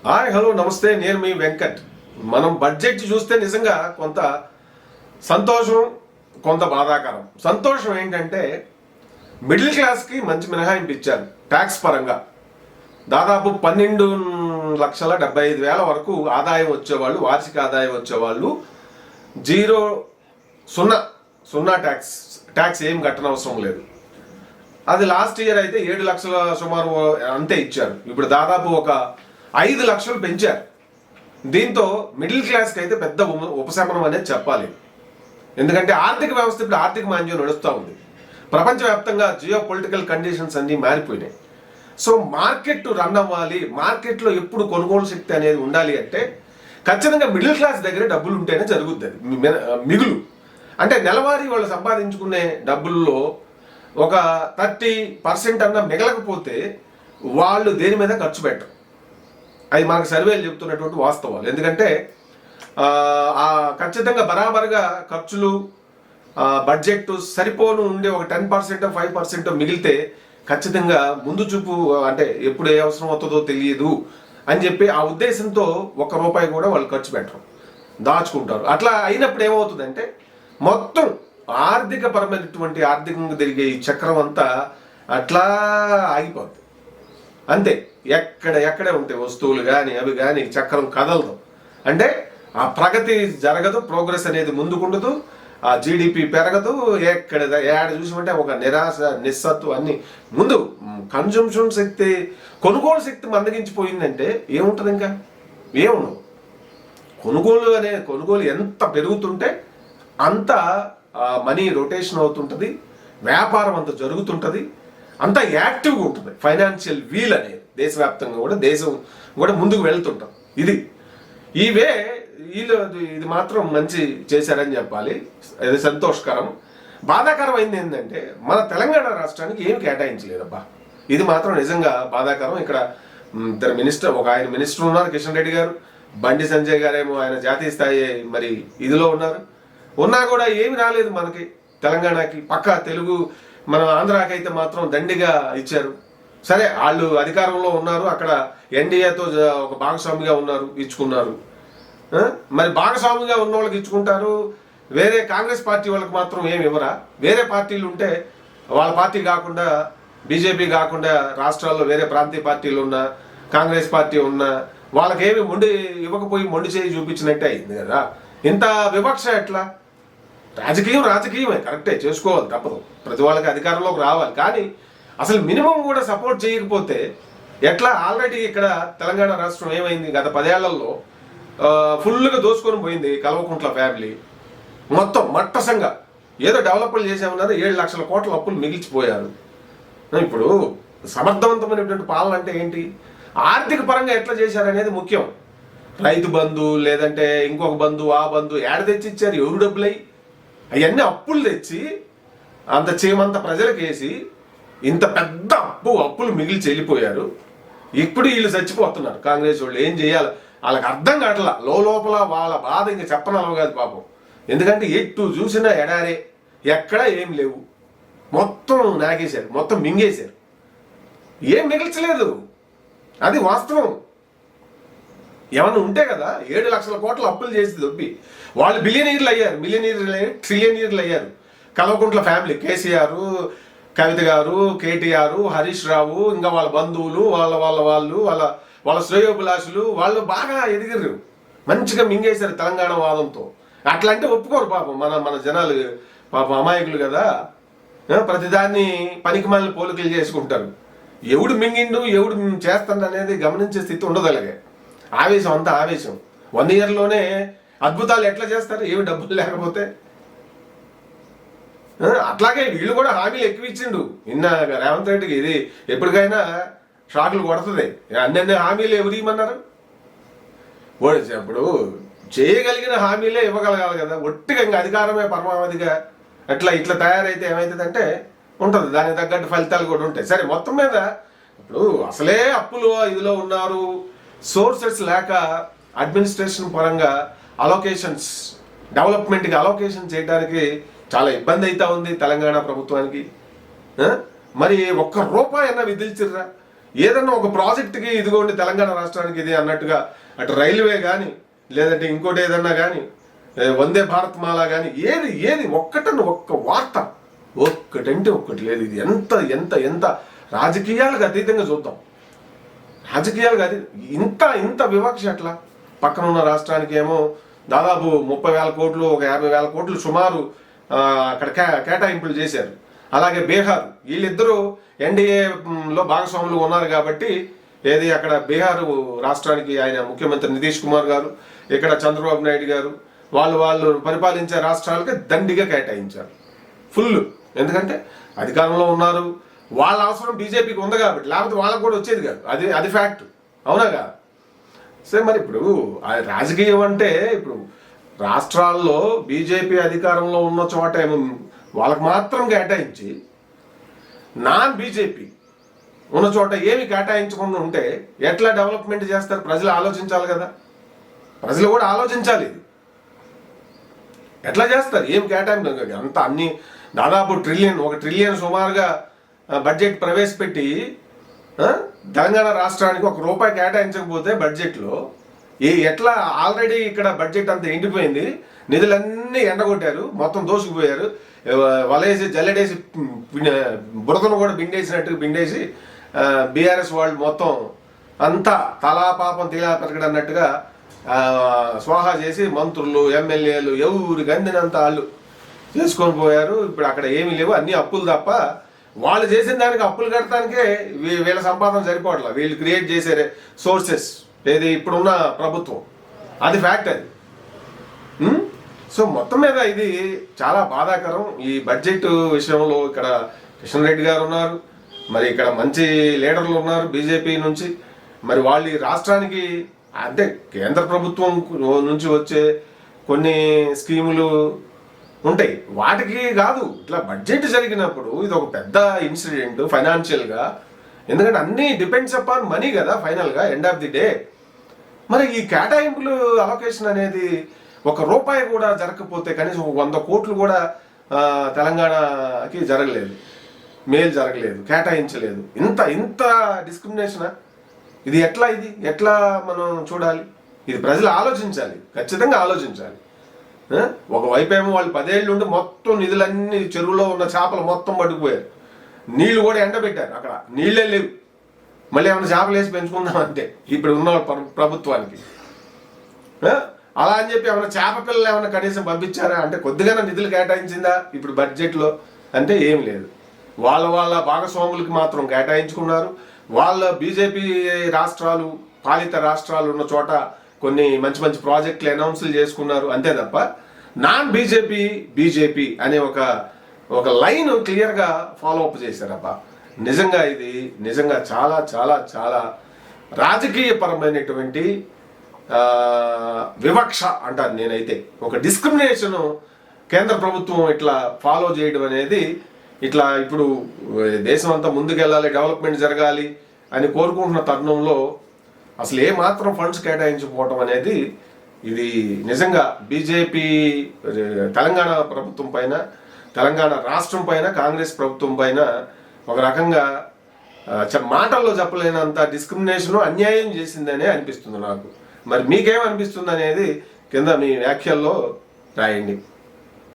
Hi hello నమస్తే, నేను మీ వెంకట్. మనం బడ్జెట్ చూస్తే నిజంగా కొంత సంతోషం, కొంత బాధాకరం. సంతోషం ఏంటంటే మిడిల్ క్లాస్కి మంచి మినహాయింపు ఇచ్చారు. ట్యాక్స్ పరంగా దాదాపు 12,75,000 వరకు ఆదాయం వచ్చేవాళ్ళు, వార్షిక ఆదాయం వచ్చేవాళ్ళు జీరో సున్నా సున్నా ట్యాక్స్ ఏం కట్టనవసరం లేదు. అది లాస్ట్ ఇయర్ అయితే 7 లక్షల సుమారు అంతే ఇచ్చారు. ఇప్పుడు దాదాపు ఒక 5 లక్షలు పెంచారు. దీంతో మిడిల్ క్లాస్కి అయితే పెద్ద ఉపశమనం అనేది చెప్పాలి. ఎందుకంటే ఆర్థిక వ్యవస్థ ఇప్పుడు ఆర్థిక మాంద్యం నడుస్తూ ఉంది. ప్రపంచవ్యాప్తంగా జియో పొలిటికల్ కండిషన్స్ అన్నీ మారిపోయినాయి. సో మార్కెట్ రన్ అవ్వాలి, మార్కెట్లో ఎప్పుడు కొనుగోలు శక్తి అనేది ఉండాలి అంటే ఖచ్చితంగా మిడిల్ క్లాస్ దగ్గర డబ్బులు ఉంటేనే జరుగుద్ది. అది మిగులు అంటే నెలవారీ వాళ్ళు సంపాదించుకునే డబ్బుల్లో ఒక 30% అన్న మిగలకపోతే వాళ్ళు దేని మీద ఖర్చు పెట్టరు. అది మనకు సర్వేలు చెప్తున్నటువంటి వాస్తవాలు. ఎందుకంటే ఖచ్చితంగా బరాబరుగా ఖర్చులు బడ్జెట్ సరిపోను ఉండే ఒక 10% 5% మిగిలితే ఖచ్చితంగా ముందు చూపు, అంటే ఎప్పుడు ఏ అవసరం అవుతుందో తెలియదు అని చెప్పి ఆ ఉద్దేశంతో ₹1 కూడా వాళ్ళు ఖర్చు పెట్టరు, దాచుకుంటారు. అట్లా అయినప్పుడు ఏమవుతుందంటే మొత్తం ఆర్థికంగా తిరిగే ఈ చక్రం అంతా అట్లా ఆగిపోద్ది. అంతే, ఎక్కడే ఉంటాయి వస్తువులు కానీ అవి కానీ చక్రం కదలదు. అంటే ఆ ప్రగతి జరగదు, ప్రోగ్రెస్ అనేది ముందుకుండదు, ఆ జీడిపి పెరగదు. ఏడ చూసామంటే ఒక నిరాశ, నిస్సత్తు అన్ని. ముందు కన్జంప్షన్ శక్తి, కొనుగోలు శక్తి మందగించిపోయిందంటే ఏముంటుంది? ఇంకా ఏముండవు. కొనుగోలు ఎంత పెరుగుతుంటే అంత మనీ రొటేషన్ అవుతుంటుంది, వ్యాపారం అంత జరుగుతుంటుంది, అంత యాక్టివ్గా ఉంటుంది. ఫైనాన్షియల్ వీల్ అనేది దేశవ్యాప్తంగా కూడా దేశం కూడా ముందుకు వెళ్తుంటాం. ఇది మాత్రం మంచి చేశారని చెప్పాలి. ఇది సంతోషకరం. బాధాకరం అయింది ఏంటంటే మన తెలంగాణ రాష్ట్రానికి ఏమి కేటాయించలేదబ్బా. ఇది మాత్రం నిజంగా బాధాకరం. ఇక్కడ ఆయన మినిస్టర్ ఉన్నారు, కిషన్ రెడ్డి గారు, బండి సంజయ్ గారేమో ఆయన జాతీయ స్థాయి మరి ఇదిలో ఉన్నా కూడా ఏమి రాలేదు మనకి తెలంగాణకి. పక్కా తెలుగు మన ఆంధ్రాకైతే మాత్రం దండిగా ఇచ్చారు. సరే, వాళ్ళు అధికారంలో ఉన్నారు, అక్కడ ఎన్డీఏతో ఒక భాగస్వామిగా ఉన్నారు, ఇచ్చుకున్నారు. మరి భాగస్వామిగా ఉన్న వాళ్ళకి ఇచ్చుకుంటారు, వేరే కాంగ్రెస్ పార్టీ వాళ్ళకి మాత్రం ఏమి ఇవ్వరా? వేరే పార్టీలు ఉంటే వాళ్ళ పార్టీ కాకుండా, బీజేపీ కాకుండా రాష్ట్రాల్లో వేరే ప్రాంతీయ పార్టీలు ఉన్నా, కాంగ్రెస్ పార్టీ ఉన్నా వాళ్ళకేమి మొండి చేయి చూపించినట్టే అయింది కదా. ఇంత వివక్ష ఎట్లా? రాజకీయమే, కరెక్టే, చేసుకోవాలి, తప్పదు. ప్రతి వాళ్ళకి అధికారంలోకి రావాలి. కానీ అసలు మినిమం కూడా సపోర్ట్ చేయకపోతే ఎట్లా? ఆల్రెడీ ఇక్కడ తెలంగాణ రాష్ట్రం ఏమైంది? గత 10 ఏళ్లలో ఫుల్గా దోసుకొని పోయింది కల్వకుంట్ల ఫ్యామిలీ. మొత్తం మట్టసంగా ఏదో డెవలప్లు చేసామన్నారు, 7 లక్షల కోట్ల అప్పులు మిగిల్చిపోయారు. ఇప్పుడు సమర్థవంతమైనటువంటి పాలన అంటే ఏంటి? ఆర్థిక పరంగా ఎట్లా చేశారనేది ముఖ్యం. రైతు బంధు, లేదంటే ఇంకొక బంధు, ఆ బంధు ఏడ తెచ్చి ఇచ్చారు? ఎవరు డబ్బులై? అవన్నీ అప్పులు తెచ్చి అంత చేమంత ప్రజలకు వేసి ఇంత పెద్ద అప్పులు మిగిల్చి వెళ్ళిపోయారు. ఇప్పుడు వీళ్ళు చచ్చిపోతున్నారు. కాంగ్రెస్ వాళ్ళు ఏం చేయాలి వాళ్ళకి అర్థం కావట్లా. లోపల వాళ్ళ బాధ ఇంక చెప్పనలవు కాదు పాపం. ఎందుకంటే ఎటు చూసినా ఎడారే, ఎక్కడా ఏం లేవు, మొత్తం నాగేశారు, మొత్తం మింగేశారు, ఏం మిగిల్చలేదు. అది వాస్తవం. ఏమన్నా ఉంటే కదా 7 లక్షల కోట్ల అప్పులు చేసి దొబ్బి వాళ్ళు మిలియనీర్లు అయ్యారు, ట్రిలియనీర్లు అయ్యారు. కల్వకుంట్ల ఫ్యామిలీ, కేసీఆర్, కవిత గారు, కేటీఆర్, హరీష్ రావు, ఇంకా వాళ్ళ బంధువులు, వాళ్ళ శ్రేయోభిలాషులు, వాళ్ళు బాగా ఎదిగారు, మంచిగా మింగేశారు తెలంగాణ వాదంతో. అట్లా అంటే ఒప్పుకోరు పాపం మన జనాలు. పాపం అమాయకులు కదా, ప్రతిదాన్ని పనికిమాలిన పోలికలు చేసుకుంటారు. ఎవడు మింగిండు, ఎవడు చేస్తాడు అనేది గమనించే స్థితి ఉండదు. అలాగే ఆవేశం, అంతా ఆవేశం. 1 ఇయర్లోనే అద్భుతాలు ఎట్లా చేస్తారు? ఏమి డబ్బులు లేకపోతే. అట్లాగే వీళ్ళు కూడా హామీలు ఎక్కువ ఇచ్చిండు. నిన్న రేవంత్ రెడ్డికి ఇది ఎప్పటికైనా షాకులు కొడుతుంది. అన్ని హామీలు ఎవరు ఇవ్వమన్నారు? ఇప్పుడు చేయగలిగిన హామీలే ఇవ్వగలగాలి కదా. ఒట్టిగా ఇంకా అధికారమే పరమావధిగా ఇట్లా తయారైతే ఏమవుతుందంటే ఉంటుంది, దానికి తగ్గట్టు ఫలితాలు కూడా ఉంటాయి. సరే, మొత్తం మీద ఇప్పుడు అసలే అప్పులు ఇదిలో ఉన్నారు, సోర్సెస్ లేక అడ్మినిస్ట్రేషన్ పరంగా అలొకేషన్స్, డెవలప్మెంట్కి అలొకేషన్ చేయడానికి చాలా ఇబ్బంది అవుతా ఉంది తెలంగాణ ప్రభుత్వానికి. మరి ₹1 విధించిర్రా? ఏదన్నా ఒక ప్రాజెక్టుకి ఇదిగోండి తెలంగాణ రాష్ట్రానికి ఇది అన్నట్టుగా అటు రైల్వే కానీ లేదంటే ఇంకోటి ఏదన్నా కానీ వందే భారత్ మాల కానీ ఏది ఏది ఒక్క వార్త ఒక్కటంటే ఒక్కటి లేదు. ఇది ఎంత ఎంత ఎంత రాజకీయాలకు అతీతంగా చూద్దాం. రాజకీయాలకు ఇంత ఇంత వివక్ష ఎట్లా? పక్కన ఉన్న రాష్ట్రానికి ఏమో దాదాపు 30,000 కోట్లు, ఒక 50,000 కోట్లు సుమారు అక్కడ కేటాయింపులు చేశారు. అలాగే బీహార్, వీళ్ళిద్దరూ ఎన్డీఏలో భాగస్వాములు ఉన్నారు కాబట్టి ఏది అక్కడ బీహార్ రాష్ట్రానికి ఆయన ముఖ్యమంత్రి నితీష్ కుమార్ గారు, ఇక్కడ చంద్రబాబు నాయుడు గారు వాళ్ళు పరిపాలించే రాష్ట్రాలకి దండిగా కేటాయించారు ఫుల్. ఎందుకంటే అధికారంలో ఉన్నారు, వాళ్ళ అవసరం బీజేపీకి ఉంది కాబట్టి, లేకపోతే వాళ్ళకు కూడా వచ్చేది కాదు. అది ఫ్యాక్ట్, అవునాగా? సరే, మరి ఇప్పుడు రాజకీయం అంటే ఇప్పుడు రాష్ట్రాల్లో బీజేపీ అధికారంలో ఉన్న చోట ఏమో వాళ్ళకి మాత్రం కేటాయించి, నాన్ బీజేపీ ఉన్న చోట ఏమి కేటాయించకుండా ఉంటే ఎట్లా డెవలప్మెంట్ చేస్తారు? ప్రజలు ఆలోచించాలి కదా, ప్రజలు కూడా ఆలోచించాలి. ఎట్లా చేస్తారు? ఏం కేటాయింపు అంత అన్ని దాదాపు ఒక ట్రిలియన్ సుమారుగా బడ్జెట్ ప్రవేశపెట్టి తెలంగాణ రాష్ట్రానికి ₹1 కేటాయించకపోతే బడ్జెట్లో ఎట్లా? ఆల్రెడీ ఇక్కడ బడ్జెట్ అంతా ఎండిపోయింది, నిధులన్నీ ఎండగొట్టారు, మొత్తం దోసుకుపోయారు, వలేసి జల్లెడేసి బురదను కూడా పిండేసి బీఆర్ఎస్ వాళ్ళు మొత్తం అంతా తలా పాపం తీలా పెరగడన్నట్టుగా స్వాహా చేసి మంత్రులు, ఎమ్మెల్యేలు ఎవరికి అందినంత వాళ్ళు చేసుకొని పోయారు. ఇప్పుడు అక్కడ ఏమీ లేవు, అన్ని అప్పులు తప్ప. వాళ్ళు చేసిన దానికి అప్పులు కట్టడానికే వీళ్ళ సంపాదన సరిపోవట్లా. వీళ్ళు క్రియేట్ చేసే సోర్సెస్ ఏది ఇప్పుడున్న ప్రభుత్వం, అది ఫ్యాక్ట్ అది. సో మొత్తం మీద ఇది చాలా బాధాకరం. ఈ బడ్జెట్ విషయంలో ఇక్కడ కిషన్ రెడ్డి గారు ఉన్నారు, మరి ఇక్కడ మంచి లీడర్లు ఉన్నారు బీజేపీ నుంచి. మరి వాళ్ళు ఈ రాష్ట్రానికి అంటే కేంద్ర ప్రభుత్వం నుంచి వచ్చే కొన్ని స్కీములు ఉంటాయి, వాటికి కాదు. ఇట్లా బడ్జెట్ జరిగినప్పుడు ఇది ఒక పెద్ద ఇన్సిడెంట్ ఫైనాన్షియల్గా. ఎందుకంటే అన్నీ డిపెండ్స్ అపాన్ మనీ కదా ఫైనల్గా, ఎండ్ ఆఫ్ ది డే. మరి ఈ కేటాయింపులు అలొకేషన్ అనేది ₹1 కూడా జరగకపోతే, కనీసం 100 కోట్లు కూడా తెలంగాణకి జరగలేదు, మేలు జరగలేదు, కేటాయించలేదు. ఇంత డిస్క్రిమినేషనా? ఇది ఎట్లా మనం చూడాలి? ఇది ప్రజలు ఆలోచించాలి, ఖచ్చితంగా ఆలోచించాలి. ఒకవైపు ఏమో వాళ్ళు 10 ఏళ్ళు ఉండి మొత్తం నిధులన్నీ, చెరువులో ఉన్న చేపలు మొత్తం పట్టుకుపోయారు, నీళ్లు కూడా ఎండబెట్టారు, అక్కడ నీళ్ళే లేవు. మళ్ళీ ఏమైనా చేపలు వేసి పెంచుకుందామంటే ఇప్పుడు ఉన్న ప్రభుత్వానికి అలా అని చెప్పి ఏమైనా చేప పిల్లలు ఏమైనా కనీసం పంపించారా అంటే? కొద్దిగానే నిధులు కేటాయించిందా ఇప్పుడు బడ్జెట్లో అంటే? ఏం లేదు. వాళ్ళ భాగస్వాములకి మాత్రం కేటాయించుకున్నారు. వాళ్ళ బీజేపీ రాష్ట్రాలు, పాలిత రాష్ట్రాలు ఉన్న చోట కొన్ని మంచి మంచి ప్రాజెక్టులు అనౌన్స్లు చేసుకున్నారు, అంతే తప్ప నాన్ బీజేపీ అనే ఒక లైన్ క్లియర్గా ఫాలో అప్ చేశారబ్బా. ఇది నిజంగా చాలా చాలా చాలా రాజకీయపరమైనటువంటి వివక్ష అంటాను నేనైతే. ఒక డిస్క్రిమినేషన్ కేంద్ర ప్రభుత్వం ఇట్లా ఫాలో చేయడం అనేది, ఇట్లా ఇప్పుడు దేశం అంతా ముందుకెళ్ళాలి, డెవలప్మెంట్ జరగాలి అని కోరుకుంటున్న తరుణంలో అసలు ఏమాత్రం ఫండ్స్ కేటాయించకపోవటం అనేది ఇది నిజంగా బీజేపీ తెలంగాణ ప్రభుత్వం పైన, తెలంగాణ రాష్ట్రం పైన, కాంగ్రెస్ ప్రభుత్వం పైన ఒక రకంగా మాటల్లో చెప్పలేనంత డిస్క్రిమినేషన్, అన్యాయం చేసిందనే అనిపిస్తుంది నాకు. మరి మీకేమనిపిస్తుంది అనేది కింద మీ వ్యాఖ్యల్లో రాయండి.